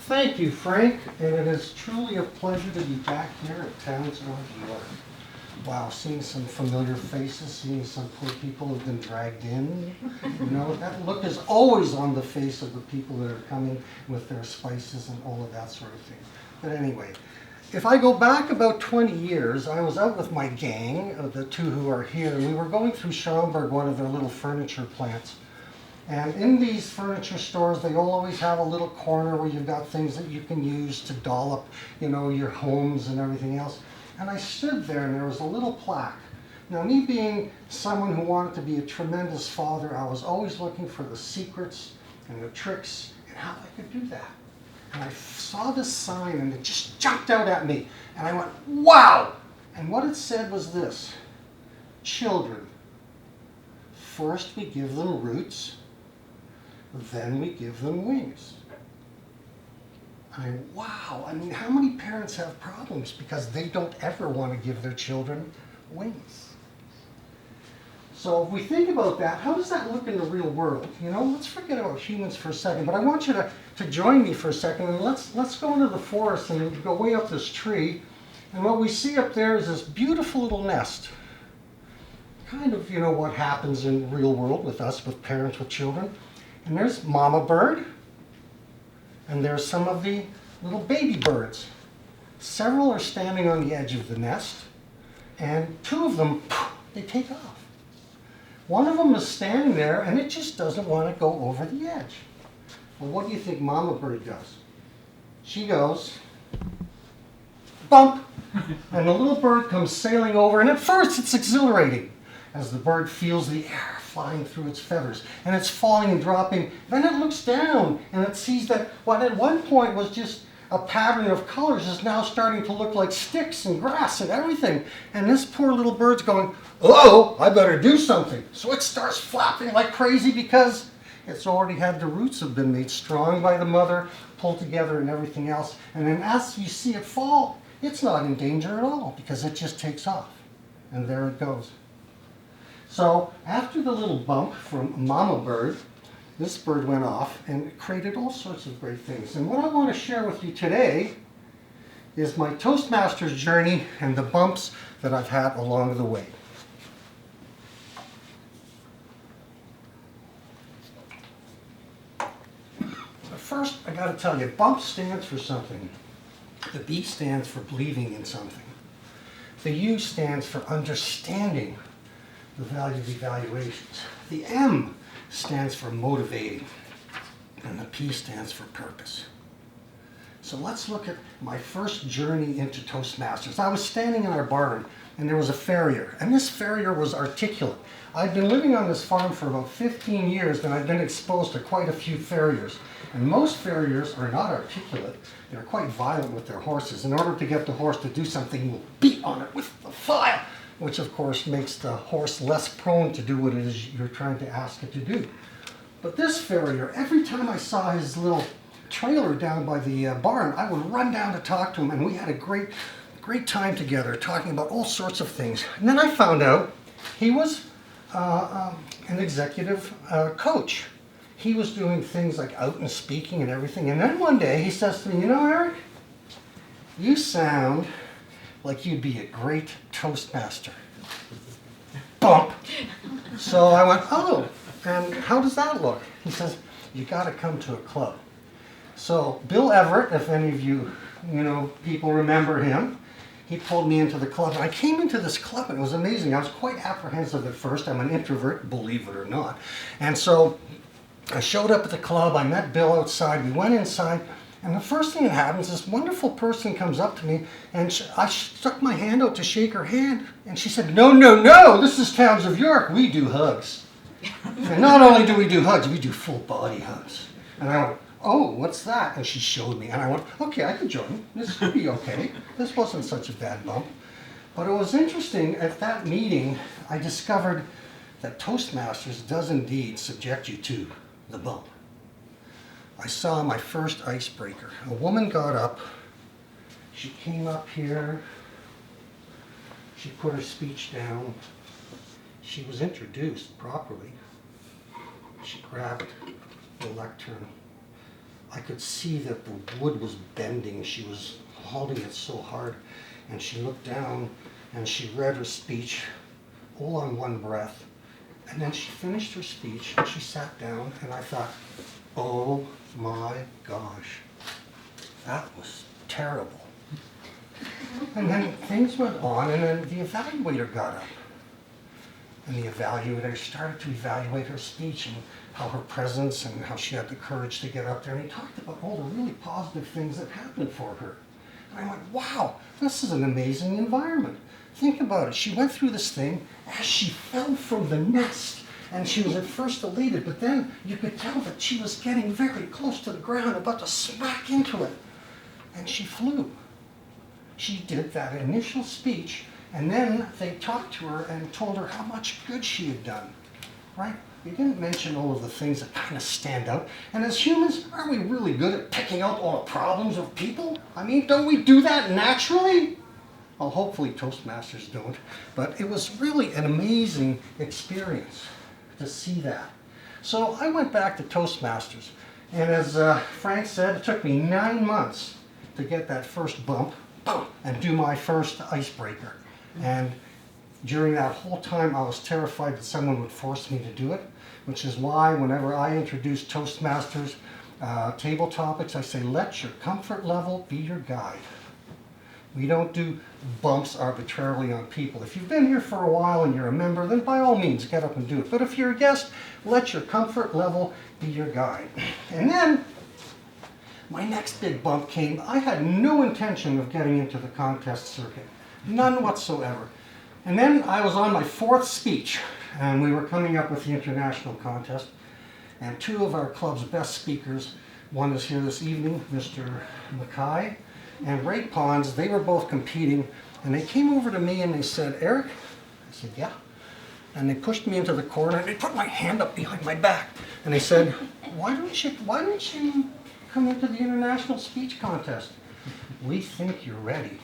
Thank you, Frank, and it is truly a pleasure to be back here at Towns of York. Wow, seeing some familiar faces, seeing some poor people who've been dragged in. You know, that look is always on the face of the people that are coming with their spices and all of that sort of thing. But anyway, if I go back about 20 years, I was out with my gang, the two who are here, and we were going through Schaumburg, one of their little furniture plants. And in these furniture stores, they always have a little corner where you've got things that you can use to doll up, you know, your homes and everything else. And I stood there and there was a little plaque. Now, me being someone who wanted to be a tremendous father, I was always looking for the secrets and the tricks and how I could do that. And I saw this sign and it just jumped out at me. And I went, wow! And what it said was this: children, first we give them roots, then we give them wings. Wow, I mean, how many parents have problems because they don't ever want to give their children wings? So if we think about that, how does that look in the real world? You know, let's forget about humans for a second, but I want you to join me for a second, and let's go into the forest and go way up this tree. And what we see up there is this beautiful little nest. Kind of, you know, what happens in the real world with us, with parents, with children. And there's mama bird, and there's some of the little baby birds. Several are standing on the edge of the nest, and two of them, they take off. One of them is standing there, and it just doesn't want to go over the edge. Well, what do you think mama bird does? She goes, bump, and the little bird comes sailing over, and at first it's exhilarating as the bird feels the air flying through its feathers, and it's falling and dropping. Then it looks down and it sees that what at one point was just a pattern of colors is now starting to look like sticks and grass and everything. And this poor little bird's going, uh-oh, I better do something. So it starts flapping like crazy because it's already had the roots have been made strong by the mother, pulled together and everything else. And then as you see it fall, it's not in danger at all because it just takes off. And there it goes. So after the little bump from mama bird, this bird went off and created all sorts of great things. And what I want to share with you today is my Toastmasters journey and the bumps that I've had along the way. But first, I got to tell you, bump stands for something. The B stands for believing in something. The U stands for understanding the value of evaluations. The M stands for motivating, and the P stands for purpose. So let's look at my first journey into Toastmasters. I was standing in our barn, and there was a farrier, and this farrier was articulate. I'd been living on this farm for about 15 years, and I've been exposed to quite a few farriers. And most farriers are not articulate. They're quite violent with their horses. In order to get the horse to do something, you'll beat on it with the file, which of course makes the horse less prone to do what it is you're trying to ask it to do. But this farrier, every time I saw his little trailer down by the barn, I would run down to talk to him, and we had a great time together talking about all sorts of things. And then I found out he was an executive coach. He was doing things like out and speaking and everything. And then one day he says to me, you know, Eric, you sound like you'd be a great Toastmaster. Bump. So I went, oh, and how does that look? He says, you got to come to a club. So Bill Everett, if any of you people remember him, he pulled me into the club. And I came into this club and it was amazing. I was quite apprehensive at first. I'm an introvert, believe it or not. And so I showed up at the club. I met Bill outside. We went inside. And the first thing that happens, this wonderful person comes up to me, and I stuck my hand out to shake her hand, and she said, no, no, no, this is Towns of York, we do hugs. And not only do we do hugs, we do full body hugs. And I went, oh, what's that? And she showed me, and I went, okay, I could join. This could be okay. This wasn't such a bad bump. But it was interesting, at that meeting, I discovered that Toastmasters does indeed subject you to the bump. I saw my first icebreaker. A woman got up, she came up here, she put her speech down, she was introduced properly, she grabbed the lectern. I could see that the wood was bending. She was holding it so hard. And she looked down and she read her speech all on one breath. And then she finished her speech and she sat down, and I thought, oh my gosh, that was terrible. And then things went on, and then the evaluator got up. And the evaluator started to evaluate her speech and how her presence and how she had the courage to get up there. And he talked about all the really positive things that happened for her. And I went, wow, this is an amazing environment. Think about it. She went through this thing as she fell from the nest. And she was at first elated, but then you could tell that she was getting very close to the ground, about to smack into it. And she flew. She did that initial speech, and then they talked to her and told her how much good she had done, right? They didn't mention all of the things that kind of stand out. And as humans, aren't we really good at picking out all the problems of people? I mean, don't we do that naturally? Well, hopefully Toastmasters don't. But it was really an amazing experience to see that. So I went back to Toastmasters. And as Frank said, it took me 9 months to get that first bump and do my first icebreaker. And during that whole time, I was terrified that someone would force me to do it, which is why whenever I introduce Toastmasters table topics, I say, let your comfort level be your guide. We don't do bumps arbitrarily on people. If you've been here for a while and you're a member, then by all means, get up and do it. But if you're a guest, let your comfort level be your guide. And then my next big bump came. I had no intention of getting into the contest circuit. None whatsoever. And then I was on my 4th speech, and we were coming up with the international contest. And 2 of our club's best speakers, one is here this evening, Mr. Mackay, and Ray Pons, they were both competing, and they came over to me and they said, Eric? I said, yeah. And they pushed me into the corner, and they put my hand up behind my back, and they said, why don't you come into the international speech contest? We think you're ready.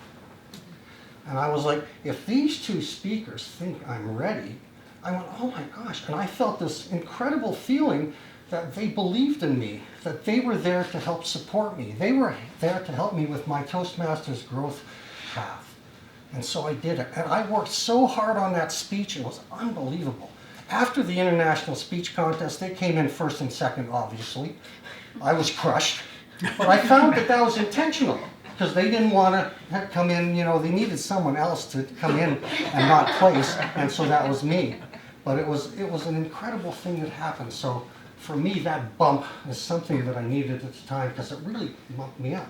And I was like, if these 2 speakers think I'm ready, I went, oh my gosh. And I felt this incredible feeling that they believed in me, that they were there to help support me. They were there to help me with my Toastmasters growth path. And so I did it. And I worked so hard on that speech, it was unbelievable. After the international speech contest, they came in 1st and 2nd, obviously. I was crushed. But I found that that was intentional, because they didn't want to come in, they needed someone else to come in and not place, and so that was me. But it was an incredible thing that happened. So for me, that bump is something that I needed at the time, because it really bumped me up.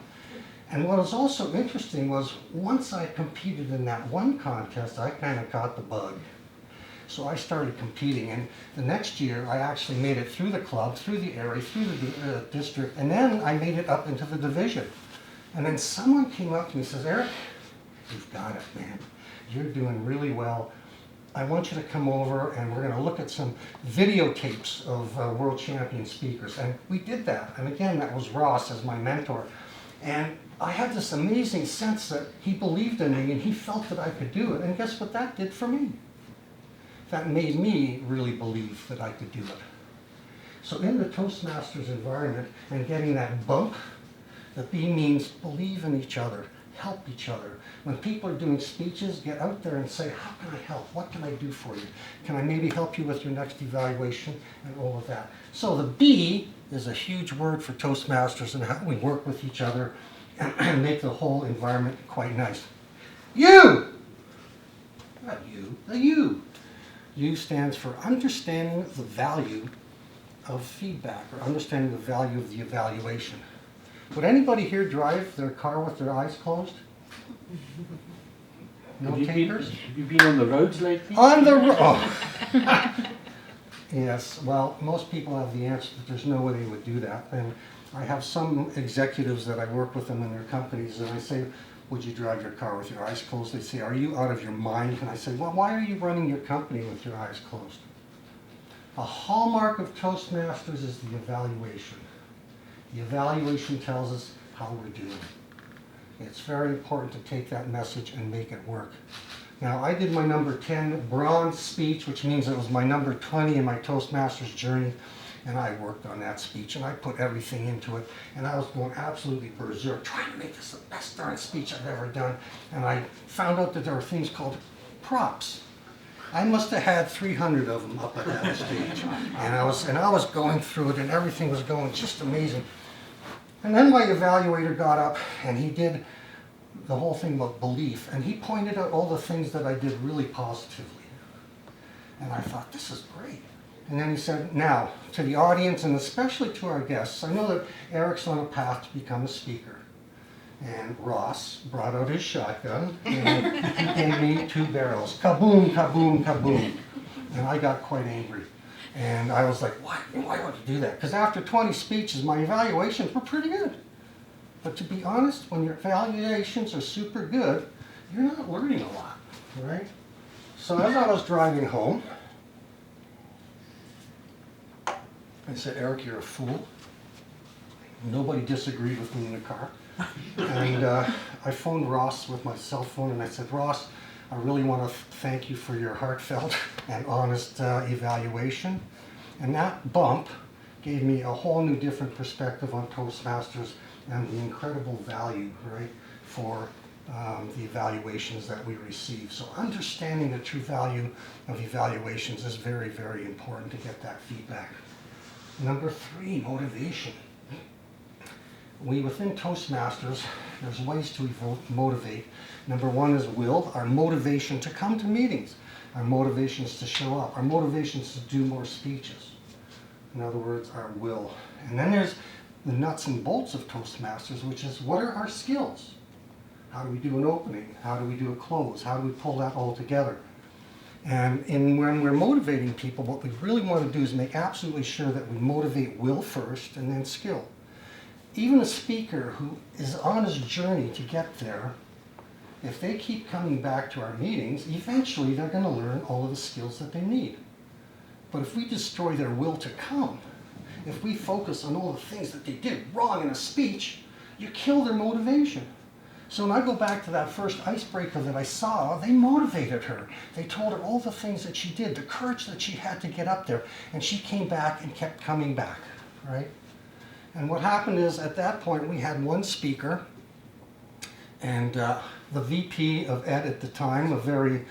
And what was also interesting was, once I competed in that one contest, I kind of got the bug. So I started competing, and the next year I actually made it through the club, through the area, through the district, and then I made it up into the division. And then someone came up to me and says, Eric, you've got it, man. You're doing really well. I want you to come over and we're going to look at some videotapes of world champion speakers. And we did that. And again, that was Ross as my mentor. And I had this amazing sense that he believed in me and he felt that I could do it. And guess what that did for me? That made me really believe that I could do it. So in the Toastmasters environment and getting that bump, the B means believe in each other, help each other. When people are doing speeches, get out there and say, how can I help? What can I do for you? Can I maybe help you with your next evaluation? And all of that. So the B is a huge word for Toastmasters and how we work with each other and make the whole environment quite nice. U! Not you, the U. U stands for understanding the value of feedback, or understanding the value of the evaluation. Would anybody here drive their car with their eyes closed? No takers? Have you been on the roads lately? On the road. Oh. Yes, well, most people have the answer that there's no way they would do that. And I have some executives that I work with them in their companies, and I say, would you drive your car with your eyes closed? They say, are you out of your mind? And I say, well, why are you running your company with your eyes closed? A hallmark of Toastmasters is the evaluation. The evaluation tells us how we're doing. It's very important to take that message and make it work. Now, I did my number 10 bronze speech, which means it was my number 20 in my Toastmasters journey. And I worked on that speech, and I put everything into it, and I was going absolutely berserk, trying to make this the best darn speech I've ever done. And I found out that there were things called props. I must have had 300 of them up at that stage. And I was going through it, and everything was going just amazing. And then my evaluator got up, and he did the whole thing about belief, and he pointed out all the things that I did really positively. And I thought, this is great. And then he said, now, to the audience, and especially to our guests, I know that Eric's on a path to become a speaker. And Ross brought out his shotgun, and he gave me 2 barrels. Kaboom, kaboom, kaboom. And I got quite angry. And I was like, why would you do that? Because after 20 speeches, my evaluations were pretty good. But to be honest, when your evaluations are super good, you're not learning a lot, right? So as I was driving home, I said, Eric, you're a fool. Nobody disagreed with me in the car. And I phoned Ross with my cell phone, and I said, Ross, I really want to thank you for your heartfelt and honest evaluation. And that bump gave me a whole new different perspective on Toastmasters and the incredible value, right, for the evaluations that we receive. So understanding the true value of evaluations is very, very important to get that feedback. Number 3, motivation. Within Toastmasters, there's ways to motivate. Number 1 is will, our motivation to come to meetings. Our motivation is to show up. Our motivation is to do more speeches. In other words, our will. And then there's the nuts and bolts of Toastmasters, which is what are our skills? How do we do an opening? How do we do a close? How do we pull that all together? And when we're motivating people, what we really want to do is make absolutely sure that we motivate will first and then skill. Even a speaker who is on his journey to get there, if they keep coming back to our meetings, eventually they're going to learn all of the skills that they need. But if we destroy their will to come, if we focus on all the things that they did wrong in a speech, you kill their motivation. So when I go back to that first icebreaker that I saw, they motivated her. They told her all the things that she did, the courage that she had to get up there, and she came back and kept coming back, right? And what happened is, at that point, we had one speaker, and the VP of Ed at the time, a very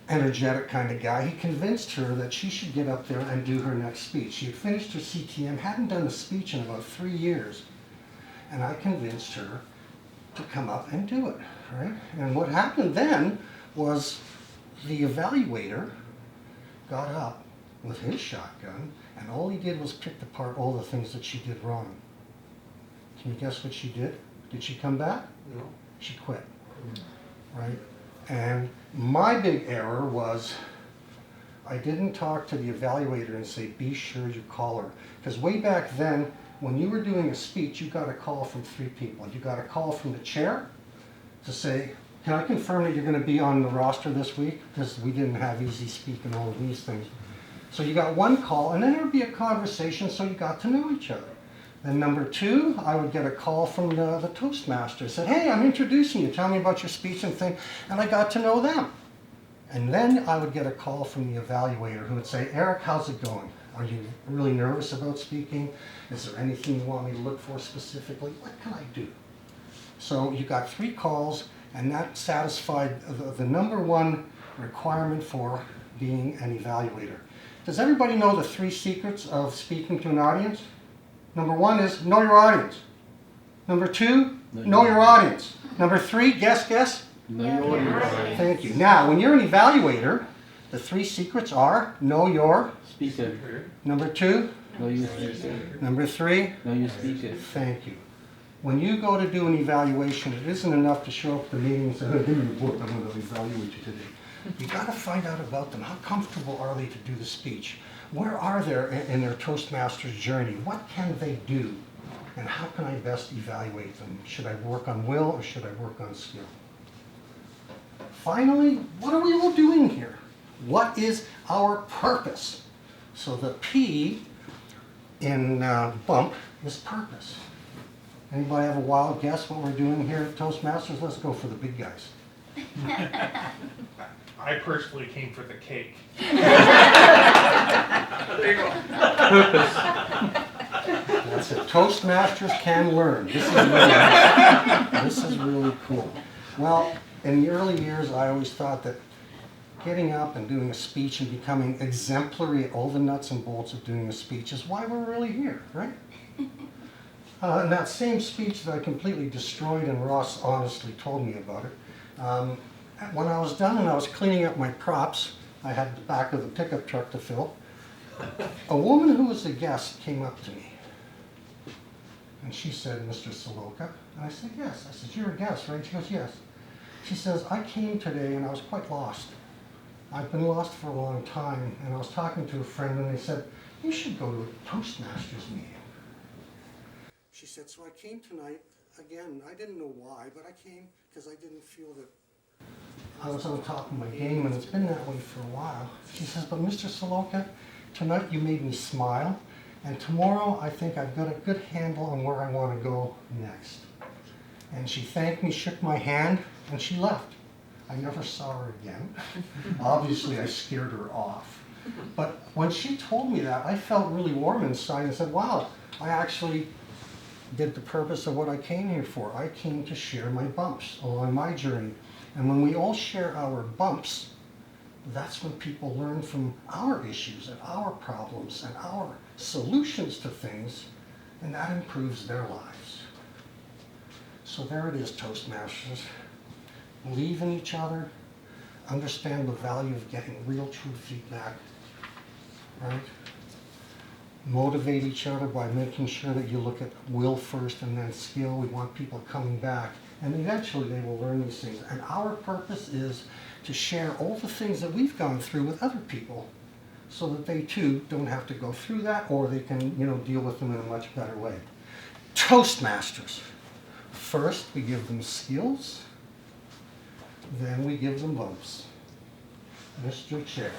energetic kind of guy, he convinced her that she should get up there and do her next speech. She had finished her CTM, hadn't done a speech in about 3 years, and I convinced her to come up and do it, right? And what happened then was the evaluator got up with his shotgun, and all he did was pick apart all the things that she did wrong. Can you guess what she did? Did she come back? No. She quit, right? And my big error was I didn't talk to the evaluator and say, be sure you call her. Because way back then, when you were doing a speech, you got a call from 3 people. You got a call from the chair to say, can I confirm that you're going to be on the roster this week? Because we didn't have easy speak and all of these things. So you got one call, and then there would be a conversation, so you got to know each other. Then number 2, I would get a call from the Toastmaster. Said, hey, I'm introducing you. Tell me about your speech and thing. And I got to know them. And then I would get a call from the evaluator who would say, Eric, how's it going? Are you really nervous about speaking? Is there anything you want me to look for specifically? What can I do? So you got 3 calls, and that satisfied the number 1 requirement for being an evaluator. Does everybody know the 3 secrets of speaking to an audience? Number 1 is know your audience. Number 2, know your audience. Number 3, guess? Know your audience. Thank you. Now, when you're an evaluator, the 3 secrets are know your speaker. Number 2, know your speaker. Number 3, know your speaker. Thank you. When you go to do an evaluation, it isn't enough to show up at the meeting and say, hey, give me your book, I'm going to evaluate you today. You got to find out about them. How comfortable are they to do the speech? Where are they in their Toastmasters journey? What can they do? And how can I best evaluate them? Should I work on will or should I work on skill? Finally, what are we all doing here? What is our purpose? So the P in bump is purpose. Anybody have a wild guess what we're doing here at Toastmasters? Let's go for the big guys. I personally came for the cake. That's it. Toastmasters can learn. This is really cool. Well, in the early years, I always thought that getting up and doing a speech and becoming exemplary at all the nuts and bolts of doing a speech is why we're really here, right? And that same speech that I completely destroyed, and Ross honestly told me about it, when I was done and I was cleaning up my props, I had the back of the pickup truck to fill, a woman who was a guest came up to me. And she said, "Mr. Solowka?" And I said, "Yes." I said, "You're a guest, right?" She goes, "Yes." She says, "I came today and I was quite lost. I've been lost for a long time, and I was talking to a friend and they said, you should go to a Toastmasters meeting." She said, "So I came tonight, again, I didn't know why, but I came because I didn't feel that I was on top of my game, and it's been that way for a while." She says, "But Mr. Solowka, tonight you made me smile, and tomorrow I think I've got a good handle on where I want to go next." And she thanked me, shook my hand, and she left. I never saw her again. Obviously, I scared her off. But when she told me that, I felt really warm inside and said, wow, I actually did the purpose of what I came here for. I came to share my bumps along my journey. And when we all share our bumps, that's when people learn from our issues and our problems and our solutions to things, and that improves their lives. So there it is, Toastmasters. Believe in each other, understand the value of getting real, true feedback, right? Motivate each other by making sure that you look at will first and then skill. We want people coming back, and eventually they will learn these things. And our purpose is to share all the things that we've gone through with other people so that they too don't have to go through that, or they can, deal with them in a much better way. Toastmasters. First, we give them skills, then we give them bumps. Mr. Chair.